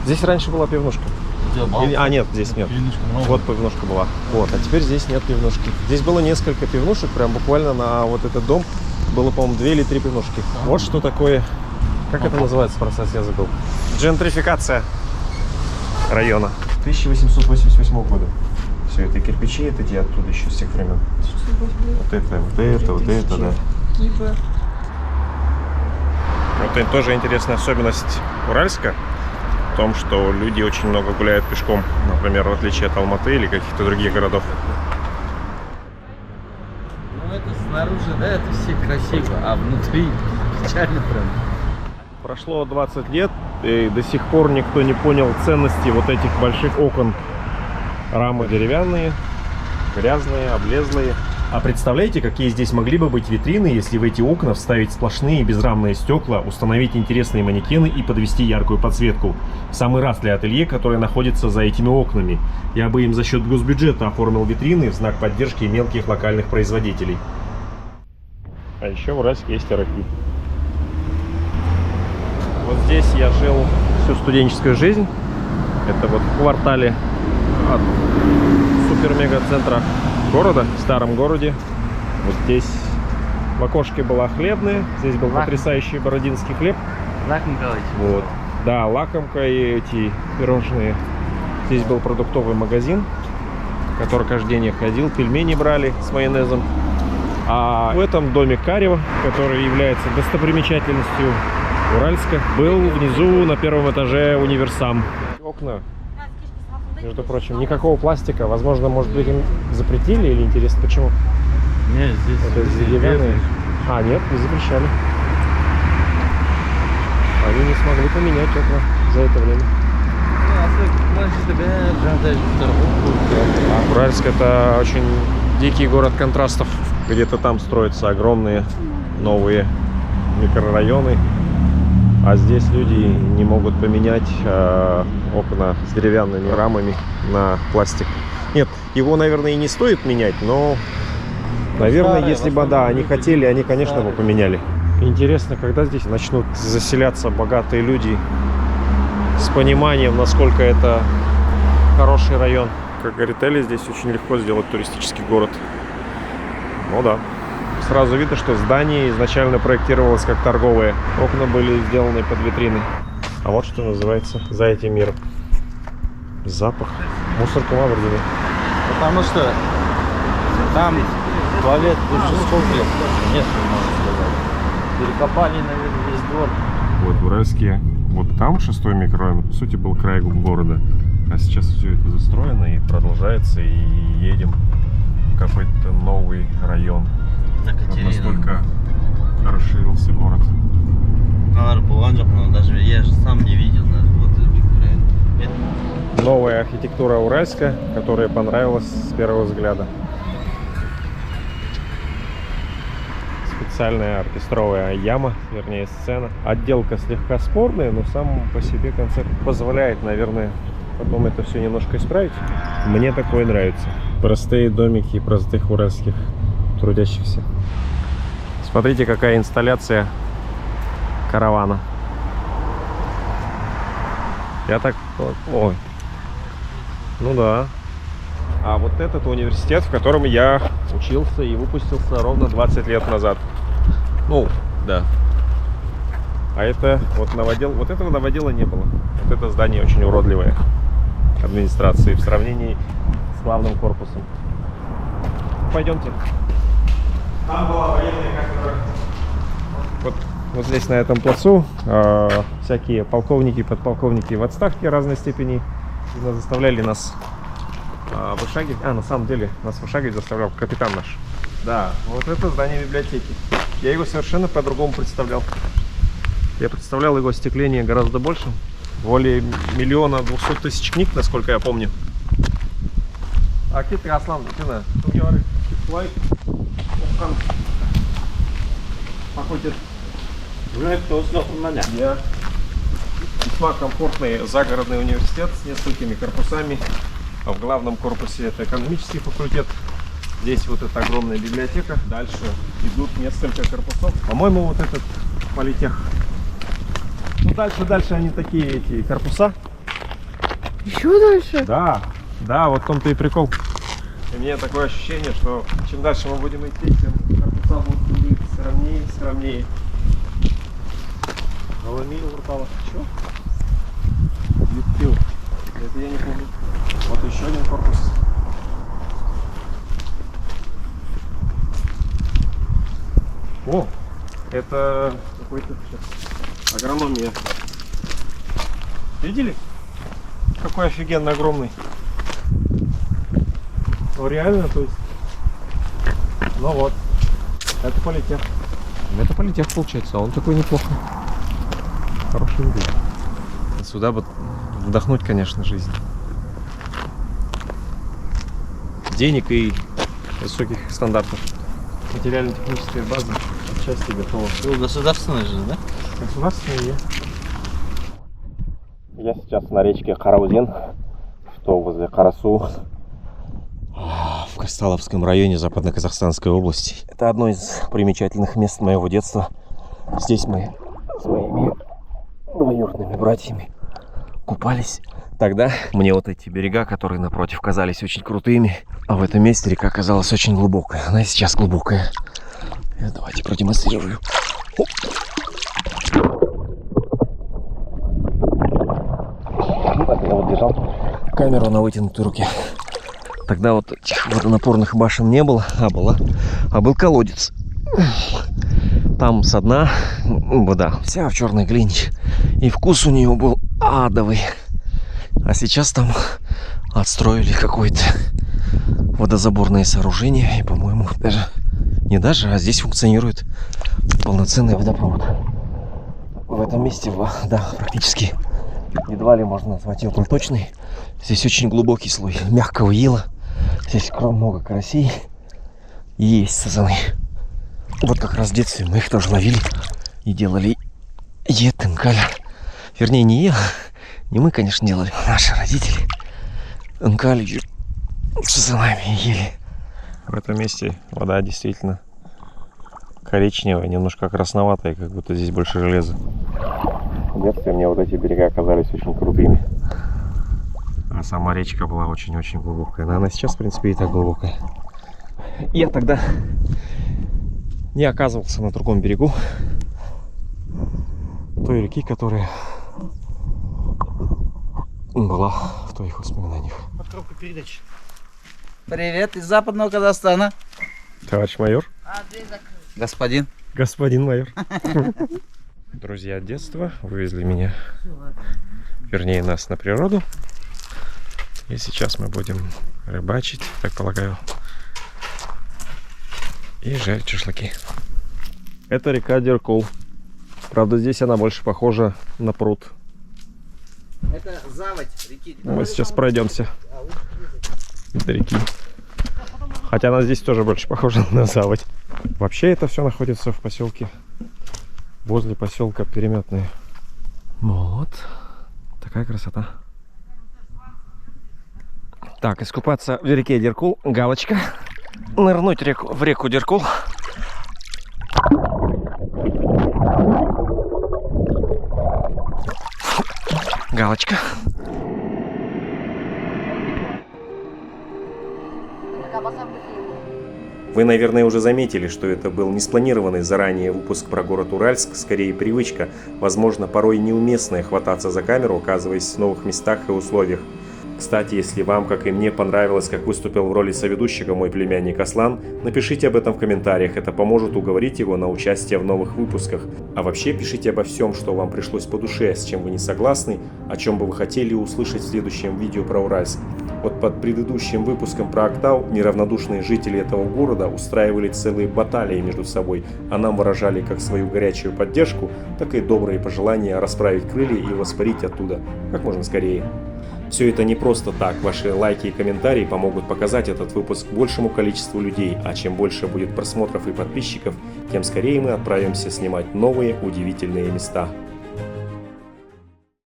Здесь раньше была пивнушка. А, нет, здесь нет. Вот пивнушка была. Вот, а теперь здесь нет пивнушки. Здесь было несколько пивнушек, прям буквально на вот этот дом было, по-моему, 2 или 3 пивнушки. Вот что такое, как это называется процесс, я забыл. Джентрификация района 1888 года. Все это кирпичи, это те оттуда еще с тех времен. Вот это, да. Вот это тоже интересная особенность Уральска. В том, что люди очень много гуляют пешком, например, в отличие от Алматы или каких-то других городов. Ну это снаружи, да, это все красиво, а внутри печально прям. Прошло 20 лет, и до сих пор никто не понял ценности вот этих больших окон. Рамы деревянные, грязные, облезлые. А представляете, какие здесь могли бы быть витрины, если в эти окна вставить сплошные безрамные стекла, установить интересные манекены и подвести яркую подсветку? В самый раз для ателье, которое находится за этими окнами. Я бы им за счет госбюджета оформил витрины в знак поддержки мелких локальных производителей. А еще в Уральске есть рыбки. Вот здесь я жил всю студенческую жизнь. Это вот в квартале от супер-мега-центра города, в старом городе. Вот здесь в окошке была хлебная, здесь был потрясающий бородинский хлеб. Лакомка. Вот. Да, лакомка и эти пирожные. Здесь был продуктовый магазин, в который каждый день я ходил, пельмени брали с майонезом. А в этом доме Карева, который является достопримечательностью Уральска, был внизу на первом этаже универсам. Окна, между прочим, никакого пластика. Возможно, может быть, им запретили или интересно, почему? Нет, здесь это деревянные. А, нет, не запрещали. Они не смогли поменять окна за это время. А Уральск — это очень дикий город контрастов. Где-то там строятся огромные новые микрорайоны. А здесь люди не могут поменять окна с деревянными рамами на пластик. Нет, его, наверное, и не стоит менять, но, наверное, старые, если бы, да, они хотели, они, конечно, бы поменяли. Интересно, когда здесь начнут заселяться богатые люди с пониманием, насколько это хороший район. Как говорит Эли, здесь очень легко сделать туристический город. Ну да. Сразу видно, что здание изначально проектировалось как торговое. Окна были сделаны под витрины. А вот что называется за этим миром. Запах. Мусорка Маврдина. Потому что там туалет уже сколько лет? Нет, можно сказать. Перекопали, наверное, весь двор. Вот в Уральске, вот там 6-й микрорайон, по сути, был край города. А сейчас все это застроено и продолжается, и едем в какой-то новый район. Вот настолько расширился город. Даже я же сам не видел. Новая архитектура Уральска, которая понравилась с первого взгляда. Специальная оркестровая яма, вернее сцена. Отделка слегка спорная, но сам по себе концепт позволяет, наверное, потом это все немножко исправить. Мне такое нравится. Простые домики простых уральских трудящихся. Смотрите, какая инсталляция каравана. Я так... Ой. Ну да. А вот этот университет, в котором я учился и выпустился ровно 20 лет назад. Ну, да. А это вот новодел... Вот этого новодела не было. Вот это здание очень уродливое администрации в сравнении с главным корпусом. Пойдемте. Там была военная кафедра. Вот здесь, на этом плацу, всякие полковники, подполковники в отставке разной степени заставляли нас вышагивать. На самом деле, нас вышагивать заставлял капитан наш. Да, вот это здание библиотеки. Я его совершенно по-другому представлял. Я представлял его остекление гораздо больше. Более 1 200 000 книг, насколько я помню. Акит Аслан, Тина, походит. Весьма комфортный загородный университет с несколькими корпусами. В главном корпусе это экономический факультет. Здесь вот эта огромная библиотека. Дальше идут несколько корпусов. По-моему, вот этот политех. Ну, дальше они такие эти корпуса. Еще дальше? Да, да, вот в том-то и прикол. И мне такое ощущение, что чем дальше мы будем идти, тем корпуса будут становиться сравнее и сравнее. Голомил, Урталов, что? Лепил. Это я не помню. Вот еще один корпус. О, это какой-то сейчас агрономия. Видели? Какой офигенно огромный. Ну реально, то есть. Ну вот. Это политех. Это политех получается, а он такой неплохой. Хороший вид. Сюда бы вдохнуть, конечно, жизнь. Денег и высоких стандартов. Материально-техническая база отчасти готова. Вы государственный же, да? Государственные. Я сейчас на речке Караузен, что возле Карасу, в Кристалловском районе Западно-Казахстанской области. Это одно из примечательных мест моего детства. Здесь мы с моими двоюродными братьями купались. Тогда мне вот эти берега, которые напротив, казались очень крутыми, а в этом месте река оказалась очень глубокая. Она и сейчас глубокая. Давайте продемонстрирую. Оп. Я вот держал камеру на вытянутой руке. Тогда вот этих водонапорных башен не было, а был колодец. Там со дна вода вся в черной глине. И вкус у нее был адовый. А сейчас там отстроили какое-то водозаборное сооружение. И, по-моему, а здесь функционирует полноценный водопровод. В этом месте вода практически едва ли можно назвать ее проточной. Здесь очень глубокий слой мягкого ила. Здесь много карасей. И есть сазаны. Вот как раз в детстве мы их тоже ловили и делали тынкаль. Вернее, не мы, конечно, делали, а наши родители. Тынкаль с сазанами ели. В этом месте вода действительно коричневая, немножко красноватая, как будто здесь больше железа. В детстве мне вот эти берега оказались очень крутыми. А сама речка была очень-очень глубокая. Но она сейчас, в принципе, и так глубокая. Я тогда не оказывался на другом берегу той реки, которая была в твоих воспоминаниях. Подробка передач. Привет из Западного Казахстана. Товарищ майор. Господин. Господин майор. Друзья детства вывезли меня, вернее нас, на природу. И сейчас мы будем рыбачить, так полагаю, и жарить шашлыки. Это река Деркул. Правда, здесь она больше похожа на пруд. Это заводь реки. Мы сейчас пройдемся до реки. Хотя она здесь тоже больше похожа на заводь. Вообще это все находится в поселке, возле поселка Переметные. Вот. Такая красота. Так, искупаться в реке Деркул. Галочка. Нырнуть в реку Деркул. Галочка. Вы, наверное, уже заметили, что это был не спланированный заранее выпуск про город Уральск, скорее привычка, возможно, порой неуместная хвататься за камеру, оказываясь в новых местах и условиях. Кстати, если вам, как и мне, понравилось, как выступил в роли соведущего мой племянник Аслан, напишите об этом в комментариях, это поможет уговорить его на участие в новых выпусках. А вообще пишите обо всем, что вам пришлось по душе, с чем вы не согласны, о чем бы вы хотели услышать в следующем видео про Уральск. Вот под предыдущим выпуском про Актау неравнодушные жители этого города устраивали целые баталии между собой, а нам выражали как свою горячую поддержку, так и добрые пожелания расправить крылья и воспарить оттуда как можно скорее. Все это не просто так, ваши лайки и комментарии помогут показать этот выпуск большему количеству людей, а чем больше будет просмотров и подписчиков, тем скорее мы отправимся снимать новые удивительные места.